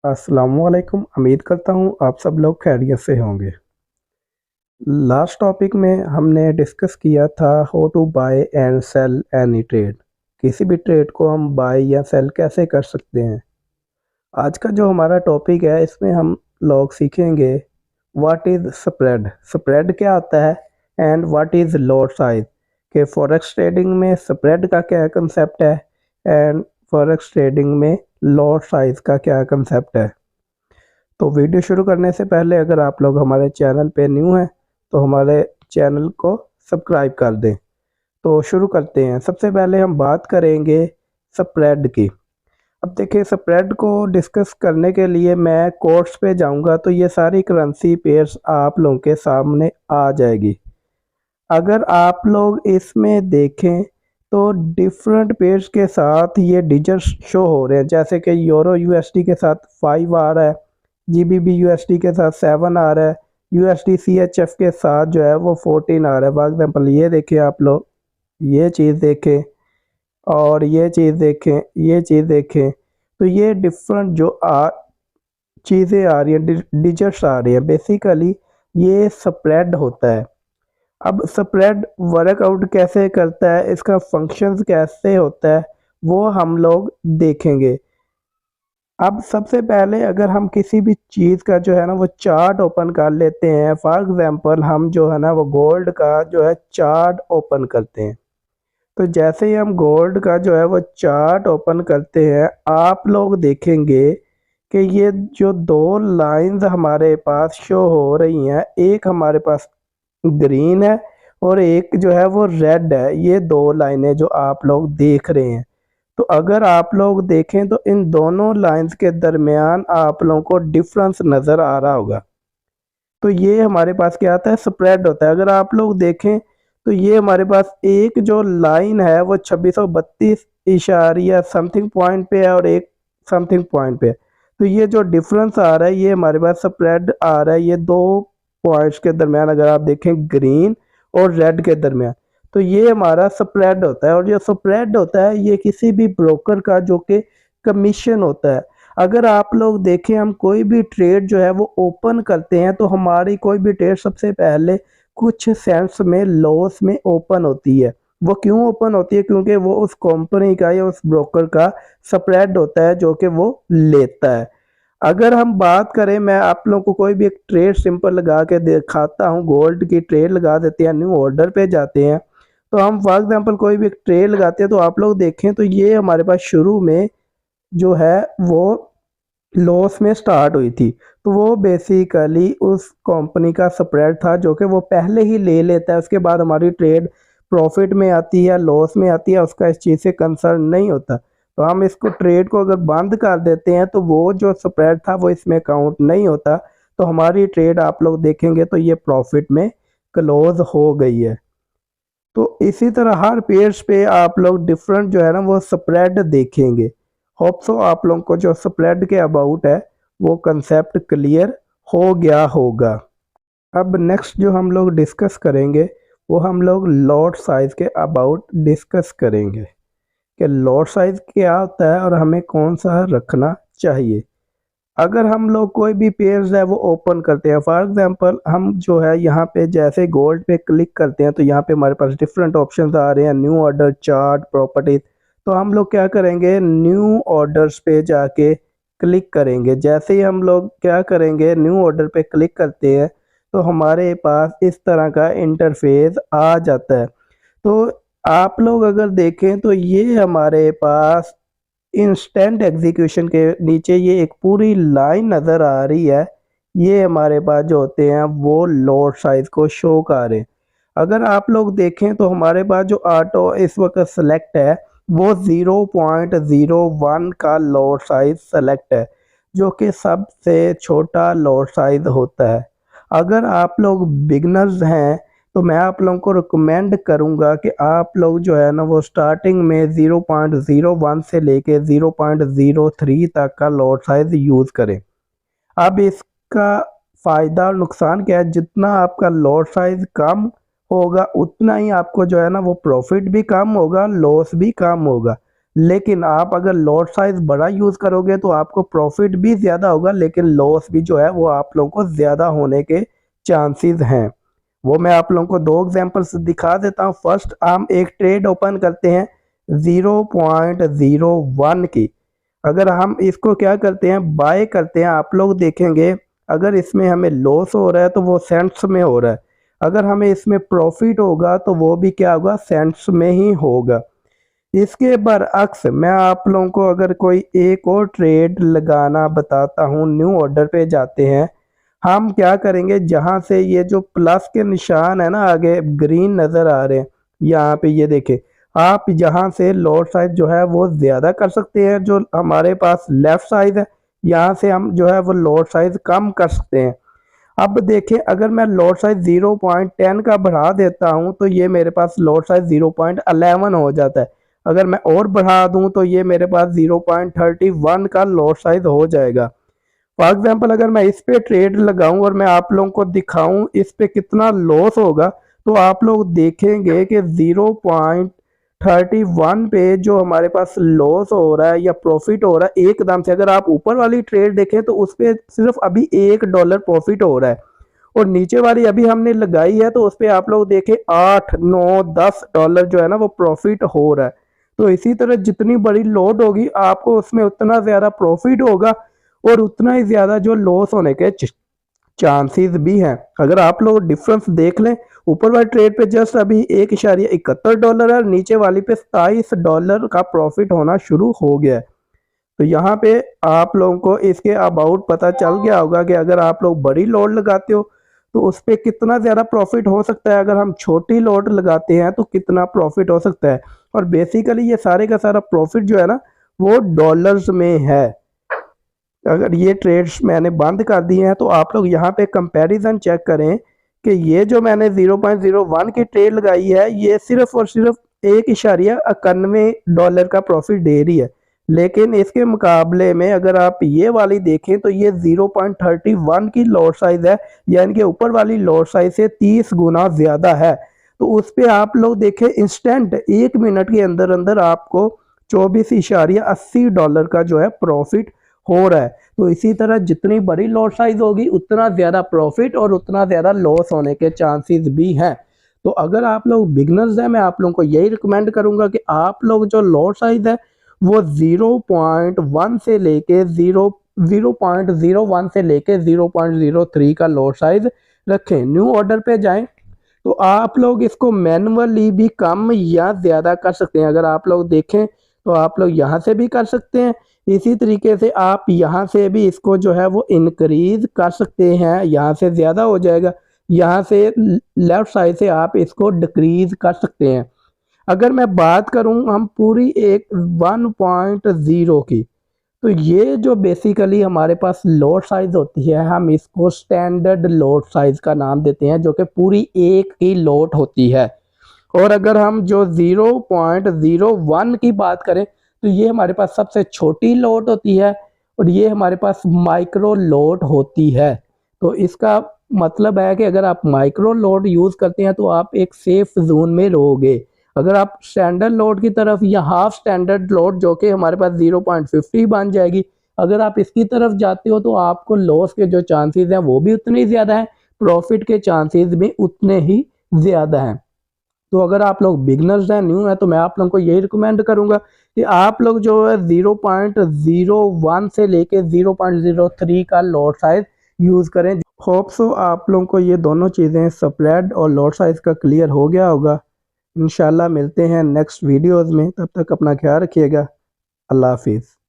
अस्सलामुअलैकुम। उम्मीद करता हूँ आप सब लोग खैरियत से होंगे। लास्ट टॉपिक में हमने डिस्कस किया था how to buy and sell any trade. किसी भी ट्रेड को हम बाय या सेल कैसे कर सकते हैं। आज का जो हमारा टॉपिक है इसमें हम लोग सीखेंगे व्हाट इज़ स्प्रेड, स्प्रेड क्या होता है and what is lot size, कि फॉरेक्स ट्रेडिंग में स्प्रेड का क्या कंसेप्ट है एंड फॉरेक्स ट्रेडिंग में लॉट साइज का क्या कंसेप्ट है। तो वीडियो शुरू करने से पहले अगर आप लोग हमारे चैनल पे न्यू हैं तो हमारे चैनल को सब्सक्राइब कर दें। तो शुरू करते हैं। सबसे पहले हम बात करेंगे स्प्रेड की। अब देखिए, स्प्रेड को डिस्कस करने के लिए मैं कोर्स पे जाऊंगा तो ये सारी करेंसी पेयर्स आप लोगों के सामने आ जाएगी। अगर आप लोग इसमें देखें तो डिफरेंट पेयर्स के साथ ये डिजिट्स शो हो रहे हैं, जैसे कि यूरो यूएसडी के साथ 5 आ रहा है, जीबीबी यूएसडी के साथ 7 आ रहा है, यूएसडी सीएचएफ के साथ जो है वो 14 आ रहा है। फॉर एग्जांपल ये देखिए आप लोग, ये चीज़ देखें और ये चीज़ देखें, ये चीज़ देखें। तो ये डिफरेंट जो चीज़ें आ रही हैं, डिजिट्स आ रही हैं, बेसिकली ये स्प्रेड होता है। अब स्प्रेड वर्कआउट कैसे करता है, इसका फंक्शंस कैसे होता है, वो हम लोग देखेंगे। अब सबसे पहले अगर हम किसी भी चीज़ का जो है ना वो चार्ट ओपन कर लेते हैं। फॉर एग्जांपल हम जो है ना वो गोल्ड का जो है चार्ट ओपन करते हैं। तो जैसे ही हम गोल्ड का जो है वो चार्ट ओपन करते हैं, आप लोग देखेंगे कि ये जो दो लाइंस हमारे पास शो हो रही हैं, एक हमारे पास ग्रीन है और एक जो है वो रेड है। ये दो लाइनें जो आप लोग देख रहे हैं, तो अगर आप लोग देखें तो इन दोनों लाइंस के दरमियान आप लोगों को डिफरेंस नज़र आ रहा होगा। तो ये हमारे पास क्या आता है, स्प्रेड होता है। अगर आप लोग देखें तो ये हमारे पास एक जो लाइन है वो 2632 इशारिया समथिंग पॉइंट पे है और एक समथिंग पॉइंट पे है। तो ये जो डिफरेंस आ रहा है ये हमारे पास स्प्रेड आ रहा है, ये दो पॉइंट्स के दरमियान अगर आप देखें ग्रीन और रेड के दरमियान, तो ये हमारा स्प्रेड होता है। और जो स्प्रेड होता है ये किसी भी ब्रोकर का जो कि कमीशन होता है। अगर आप लोग देखें, हम कोई भी ट्रेड जो है वो ओपन करते हैं तो हमारी कोई भी ट्रेड सबसे पहले कुछ सेंस में लॉस में ओपन होती है। वो क्यों ओपन होती है? क्योंकि वो उस कंपनी का या उस ब्रोकर का स्प्रेड होता है जो कि वो लेता है। अगर हम बात करें, मैं आप लोगों को कोई भी एक ट्रेड सिंपल लगा के दिखाता हूँ। गोल्ड की ट्रेड लगा देते हैं, न्यू ऑर्डर पे जाते हैं। तो हम फॉर एग्जांपल कोई भी एक ट्रेड लगाते हैं तो आप लोग देखें तो ये हमारे पास शुरू में जो है वो लॉस में स्टार्ट हुई थी। तो वो बेसिकली उस कंपनी का स्प्रेड था जो कि वो पहले ही ले लेता है। उसके बाद हमारी ट्रेड प्रॉफिट में आती है या लॉस में आती है, उसका इस चीज़ से कंसर्न नहीं होता। तो हम इसको ट्रेड को अगर बंद कर देते हैं तो वो जो स्प्रेड था वो इसमें काउंट नहीं होता। तो हमारी ट्रेड आप लोग देखेंगे तो ये प्रॉफिट में क्लोज हो गई है। तो इसी तरह हर पेयर्स पे आप लोग डिफरेंट जो है ना वो स्प्रेड देखेंगे। होप सो आप लोगों को जो स्प्रेड के अबाउट है वो कंसेप्ट क्लियर हो गया होगा। अब नेक्स्ट जो हम लोग डिस्कस करेंगे वो हम लोग लॉट साइज के अबाउट डिस्कस करेंगे कि लॉट साइज क्या होता है और हमें कौन सा रखना चाहिए। अगर हम लोग कोई भी पेयर्स है वो ओपन करते हैं, फॉर एग्जांपल हम जो है यहाँ पे जैसे गोल्ड पे क्लिक करते हैं तो यहाँ पे हमारे पास डिफरेंट ऑप्शंस आ रहे हैं, न्यू ऑर्डर, चार्ट, प्रॉपर्टीज। तो हम लोग क्या करेंगे, न्यू ऑर्डर्स पे जाके क्लिक करेंगे। जैसे ही हम लोग क्या करेंगे, न्यू ऑर्डर पे क्लिक करते हैं तो हमारे पास इस तरह का इंटरफेस आ जाता है। तो आप लोग अगर देखें तो ये हमारे पास इंस्टेंट एग्जीक्यूशन के नीचे ये एक पूरी लाइन नज़र आ रही है। ये हमारे पास जो होते हैं वो लोड साइज को शो कर रहे हैं। अगर आप लोग देखें तो हमारे पास जो ऑटो इस वक्त सेलेक्ट है वो 0.01 का लोड साइज सेलेक्ट है, जो कि सबसे छोटा लोड साइज होता है। अगर आप लोग बिगनर्स हैं तो मैं आप लोगों को रिकमेंड करूंगा कि आप लोग जो है ना वो स्टार्टिंग में 0.01 से लेके 0.03 तक का लॉट साइज यूज़ करें। अब इसका फ़ायदा और नुकसान क्या है, जितना आपका लॉट साइज कम होगा उतना ही आपको जो है ना वो प्रॉफिट भी कम होगा, लॉस भी कम होगा। लेकिन आप अगर लॉट साइज बड़ा यूज़ करोगे तो आपको प्रॉफिट भी ज़्यादा होगा, लेकिन लॉस भी जो है वो आप लोगों को ज़्यादा होने के चांसेस हैं। वो मैं आप लोगों को दो एग्जांपल्स दिखा देता हूँ। फर्स्ट हम एक ट्रेड ओपन करते हैं 0.01 की। अगर हम इसको क्या करते हैं, बाय करते हैं, आप लोग देखेंगे अगर इसमें हमें लॉस हो रहा है तो वो सेंट्स में हो रहा है, अगर हमें इसमें प्रॉफिट होगा तो वो भी क्या होगा, सेंट्स में ही होगा। इसके बरअक्स मैं आप लोगों को अगर कोई एक और ट्रेड लगाना बताता हूँ, न्यू ऑर्डर पे जाते हैं। हम क्या करेंगे, जहाँ से ये जो प्लस के निशान है ना आगे ग्रीन नज़र आ रहे हैं, यहाँ पे ये देखें, आप यहाँ से लॉट साइज जो है वो ज़्यादा कर सकते हैं। जो हमारे पास लेफ़्ट साइड है, यहाँ से हम जो है वो लॉट साइज कम कर सकते हैं। अब देखें, अगर मैं लॉट साइज 0.10 का बढ़ा देता हूं तो ये मेरे पास लॉट साइज 0.11 हो जाता है। अगर मैं और बढ़ा दूं तो ये मेरे पास 0.31 का लॉट साइज हो जाएगा। फॉर एग्जांपल अगर मैं इस पे ट्रेड लगाऊं और मैं आप लोगों को दिखाऊं इस पे कितना लॉस होगा, तो आप लोग देखेंगे कि 0.31 पे जो हमारे पास लॉस हो रहा है या प्रॉफिट हो रहा है एकदम से, अगर आप ऊपर वाली ट्रेड देखें तो उस पे सिर्फ अभी $1 प्रॉफिट हो रहा है, और नीचे वाली अभी हमने लगाई है तो उस पे आप लोग देखें 8, 9, $10 जो है ना वो प्रॉफिट हो रहा है। तो इसी तरह जितनी बड़ी लोड होगी आपको उसमें उतना ज़्यादा प्रॉफिट होगा और उतना ही ज़्यादा जो लॉस होने के चांसेस भी हैं। अगर आप लोग डिफरेंस देख लें, ऊपर वाली ट्रेड पे जस्ट अभी $1.71 है, नीचे वाली पे $27 का प्रॉफिट होना शुरू हो गया है। तो यहाँ पे आप लोगों को इसके अबाउट पता चल गया होगा कि अगर आप लोग बड़ी लोड लगाते हो तो उस पर कितना ज़्यादा प्रॉफिट हो सकता है, अगर हम छोटी लोड लगाते हैं तो कितना प्रॉफिट हो सकता है। और बेसिकली ये सारे का सारा प्रॉफिट जो है ना वो डॉलर्स में है। अगर ये ट्रेड्स मैंने बंद कर दिए हैं तो आप लोग यहाँ पे कंपैरिजन चेक करें कि ये जो मैंने 0.01 की ट्रेड लगाई है ये सिर्फ और सिर्फ $1.91 का प्रॉफिट दे रही है, लेकिन इसके मुकाबले में अगर आप ये वाली देखें तो ये 0.31 की लॉट साइज है, यानी कि ऊपर वाली लॉट साइज से 30 गुना ज़्यादा है। तो उस पर आप लोग देखें इंस्टेंट 1 मिनट के अंदर अंदर आपको $24.80 का जो है प्रॉफिट हो रहा है। तो इसी तरह जितनी बड़ी लॉट साइज होगी उतना ज़्यादा प्रॉफिट और उतना ज़्यादा लॉस होने के चांसेस भी हैं। तो अगर आप लोग बिगनर्स हैं, मैं आप लोगों को यही रिकमेंड करूंगा कि आप लोग जो लॉट साइज है वो 0.1 से लेके 0.01 से लेके 0.03 का लॉट साइज रखें। न्यू ऑर्डर पे जाएं तो आप लोग इसको मैनुअली भी कम या ज़्यादा कर सकते हैं। अगर आप लोग देखें तो आप लोग यहाँ से भी कर सकते हैं, इसी तरीके से आप यहाँ से भी इसको जो है वो इंक्रीज कर सकते हैं, यहाँ से ज़्यादा हो जाएगा, यहाँ से लेफ़्ट साइड से आप इसको डिक्रीज कर सकते हैं। अगर मैं बात करूँ हम पूरी एक 1.0 की, तो ये जो बेसिकली हमारे पास लॉट साइज होती है हम इसको स्टैंडर्ड लॉट साइज का नाम देते हैं, जो कि पूरी एक की लॉट होती है। और अगर हम जो 0.01 की बात करें तो ये हमारे पास सबसे छोटी लॉट होती है और ये हमारे पास माइक्रो लॉट होती है। तो इसका मतलब है कि अगर आप माइक्रो लॉट यूज़ करते हैं तो आप एक सेफ जोन में रहोगे। अगर आप स्टैंडर्ड लॉट की तरफ या हाफ स्टैंडर्ड लॉट जो कि हमारे पास 0.50 बन जाएगी, अगर आप इसकी तरफ जाते हो तो आपको लॉस के जो चांसेस हैं वो भी उतने ही ज़्यादा हैं, प्रॉफिट के चांसेस भी उतने ही ज़्यादा हैं। तो अगर आप लोग बिगनर्स हैं, न्यू है, तो मैं आप लोगों को यही रिकमेंड करूंगा कि आप लोग जो है 0.01 से लेके 0.03 का लॉट साइज यूज़ करें। होप सो आप लोगों को ये दोनों चीज़ें स्प्रेड और लॉट साइज का क्लियर हो गया होगा। इंशाल्लाह मिलते हैं नेक्स्ट वीडियोज़ में, तब तक अपना ख्याल रखिएगा। अल्लाह हाफिज़।